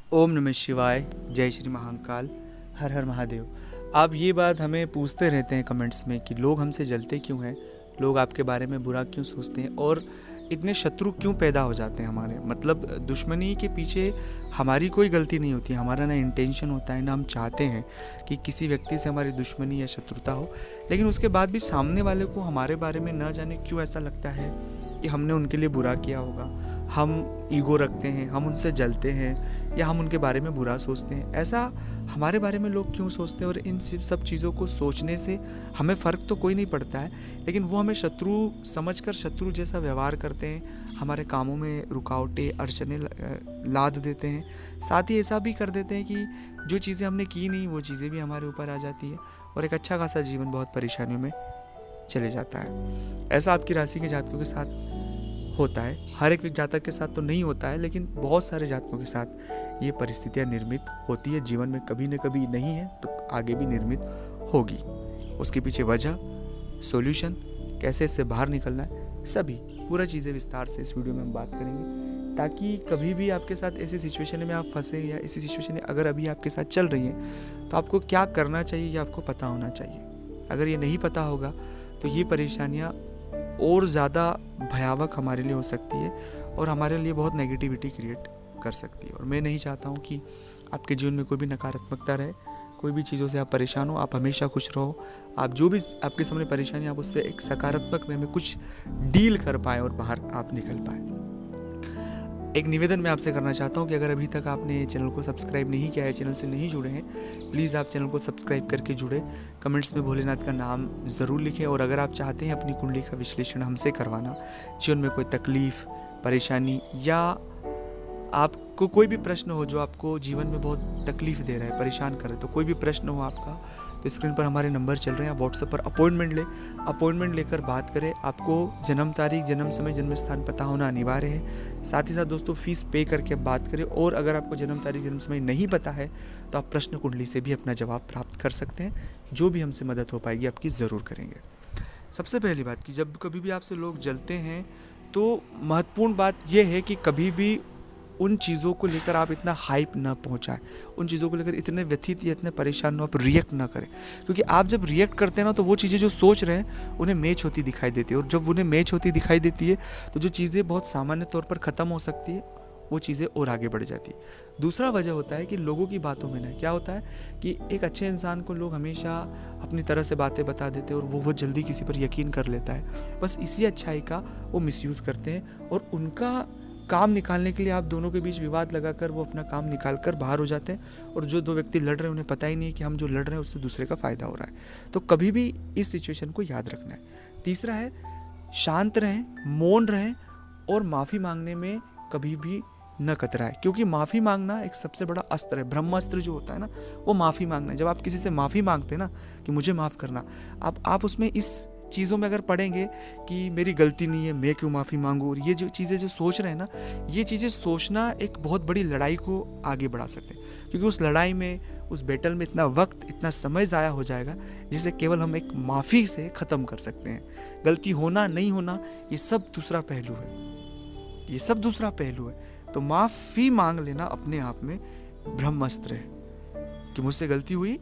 ओम नमः शिवाय। जय श्री महाकाल। हर हर महादेव। आप ये बात हमें पूछते रहते हैं कमेंट्स में कि लोग हमसे जलते क्यों हैं, लोग आपके बारे में बुरा क्यों सोचते हैं और इतने शत्रु क्यों पैदा हो जाते हैं हमारे। मतलब दुश्मनी के पीछे हमारी कोई गलती नहीं होती, हमारा ना इंटेंशन होता है, ना हम चाहते हैं कि किसी व्यक्ति से हमारी दुश्मनी या शत्रुता हो। लेकिन उसके बाद भी सामने वाले को हमारे बारे में न जाने क्यों ऐसा लगता है कि हमने उनके लिए बुरा किया होगा। हम ईगो रखते हैं, हम उनसे जलते हैं या हम उनके बारे में बुरा सोचते हैं। ऐसा हमारे बारे में लोग क्यों सोचते हैं? और इन सब चीज़ों को सोचने से हमें फ़र्क तो कोई नहीं पड़ता है, लेकिन वो हमें शत्रु समझकर शत्रु जैसा व्यवहार करते हैं, हमारे कामों में रुकावटें अड़चनें लाद देते हैं। साथ ही ऐसा भी कर देते हैं कि जो चीज़ें हमने की नहीं वो चीज़ें भी हमारे ऊपर आ जाती है और एक अच्छा खासा जीवन बहुत परेशानियों में चले जाता है। ऐसा आपकी राशि के जातकों के साथ होता है। हर एक जातक के साथ तो नहीं होता है, लेकिन बहुत सारे जातकों के साथ ये परिस्थितियाँ निर्मित होती है। जीवन में कभी न कभी नहीं है तो आगे भी निर्मित होगी। उसके पीछे वजह, सॉल्यूशन, कैसे इससे बाहर निकलना है, सभी पूरा चीज़ें विस्तार से इस वीडियो में हम बात करेंगे, ताकि कभी भी आपके साथ ऐसी सिचुएशन में आप फंसे या ऐसी सिचुएशन अगर अभी आपके साथ चल रही है तो आपको क्या करना चाहिए ये आपको पता होना चाहिए। अगर ये नहीं पता होगा तो ये परेशानियाँ और ज़्यादा भयावह हमारे लिए हो सकती है और हमारे लिए बहुत नेगेटिविटी क्रिएट कर सकती है। और मैं नहीं चाहता हूँ कि आपके जीवन में कोई भी नकारात्मकता रहे, कोई भी चीज़ों से आप परेशान हो। आप हमेशा खुश रहो। आप जो भी आपके सामने परेशानी, आप उससे एक सकारात्मक वे में कुछ डील कर पाएँ और बाहर आप निकल पाएँ। एक निवेदन मैं आपसे करना चाहता हूँ कि अगर अभी तक आपने चैनल को सब्सक्राइब नहीं किया है, चैनल से नहीं जुड़े हैं, प्लीज़ आप चैनल को सब्सक्राइब करके जुड़े। कमेंट्स में भोलेनाथ का नाम ज़रूर लिखें। और अगर आप चाहते हैं अपनी कुंडली का विश्लेषण हमसे करवाना, जीवन में कोई तकलीफ़, परेशानी या आपको कोई भी प्रश्न हो जो आपको जीवन में बहुत तकलीफ़ दे रहा है, परेशान कर रहा है, तो कोई भी प्रश्न हो आपका, तो स्क्रीन पर हमारे नंबर चल रहे हैं। आप व्हाट्सएप पर अपॉइंटमेंट लेकर बात करें। आपको जन्म तारीख, जन्म समय, जन्म स्थान पता होना अनिवार्य है। साथ ही साथ दोस्तों फीस पे करके बात करें। और अगर आपको जन्म तारीख, जन्म समय नहीं पता है तो आप प्रश्न कुंडली से भी अपना जवाब प्राप्त कर सकते हैं। जो भी हमसे मदद हो पाएगी आपकी ज़रूर करेंगे। सबसे पहली बात कि जब कभी भी आपसे लोग जलते हैं तो महत्वपूर्ण बात यह है कि कभी भी उन चीज़ों को लेकर आप इतना हाइप ना पहुंचाएं, उन चीज़ों को लेकर इतने व्यथित या इतने परेशान हो आप रिएक्ट ना करें। क्योंकि आप जब रिएक्ट करते हैं ना तो वो चीज़ें जो सोच रहे हैं उन्हें मैच होती दिखाई देती है। और जब उन्हें मैच होती दिखाई देती है तो जो चीज़ें बहुत सामान्य तौर पर ख़त्म हो सकती है वो चीज़ें और आगे बढ़ जाती है। दूसरा वजह होता है कि लोगों की बातों में ना क्या होता है कि एक अच्छे इंसान को लोग हमेशा अपनी तरह से बातें बता देते हैं और वो बहुत जल्दी किसी पर यकीन कर लेता है। बस इसी अच्छाई का वो मिसयूज़ करते हैं और उनका काम निकालने के लिए आप दोनों के बीच विवाद लगाकर वो अपना काम निकाल कर बाहर हो जाते हैं। और जो दो व्यक्ति लड़ रहे हैं उन्हें पता ही नहीं है कि हम जो लड़ रहे हैं उससे दूसरे का फ़ायदा हो रहा है। तो कभी भी इस सिचुएशन को याद रखना है। तीसरा है शांत रहें, मौन रहें और माफ़ी मांगने में कभी भी न कतराए। क्योंकि माफ़ी मांगना एक सबसे बड़ा अस्त्र है। ब्रह्मास्त्र जो होता है ना वो माफ़ी मांगना है। जब आप किसी से माफ़ी मांगते हैं ना कि मुझे माफ़ करना, आप उसमें इस चीज़ों में अगर पढ़ेंगे कि मेरी गलती नहीं है, मैं क्यों माफ़ी मांगूँ, और ये जो चीज़ें जो सोच रहे हैं ना, ये चीज़ें सोचना एक बहुत बड़ी लड़ाई को आगे बढ़ा सकते हैं। क्योंकि उस लड़ाई में, उस बैटल में इतना वक्त, इतना समय ज़ाया हो जाएगा जिसे केवल हम एक माफ़ी से ख़त्म कर सकते हैं। गलती होना नहीं होना ये सब दूसरा पहलू है, ये सब दूसरा पहलू है। तो माफ़ी मांग लेना अपने आप में ब्रह्मास्त्र है कि मुझसे गलती हुई।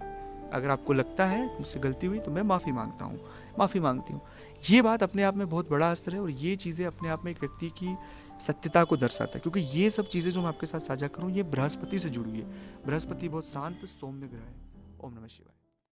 अगर आपको लगता है मुझसे गलती हुई तो मैं माफ़ी मांगता हूँ, माफ़ी मांगती हूँ। ये बात अपने आप में बहुत बड़ा अस्त्र है और ये चीज़ें अपने आप में एक व्यक्ति की सत्यता को दर्शाता है। क्योंकि ये सब चीज़ें जो मैं आपके साथ साझा करूँ ये बृहस्पति से जुड़ी हुई है। बृहस्पति बहुत शांत सौम्य ग्रह है। ओम नमः शिवाय।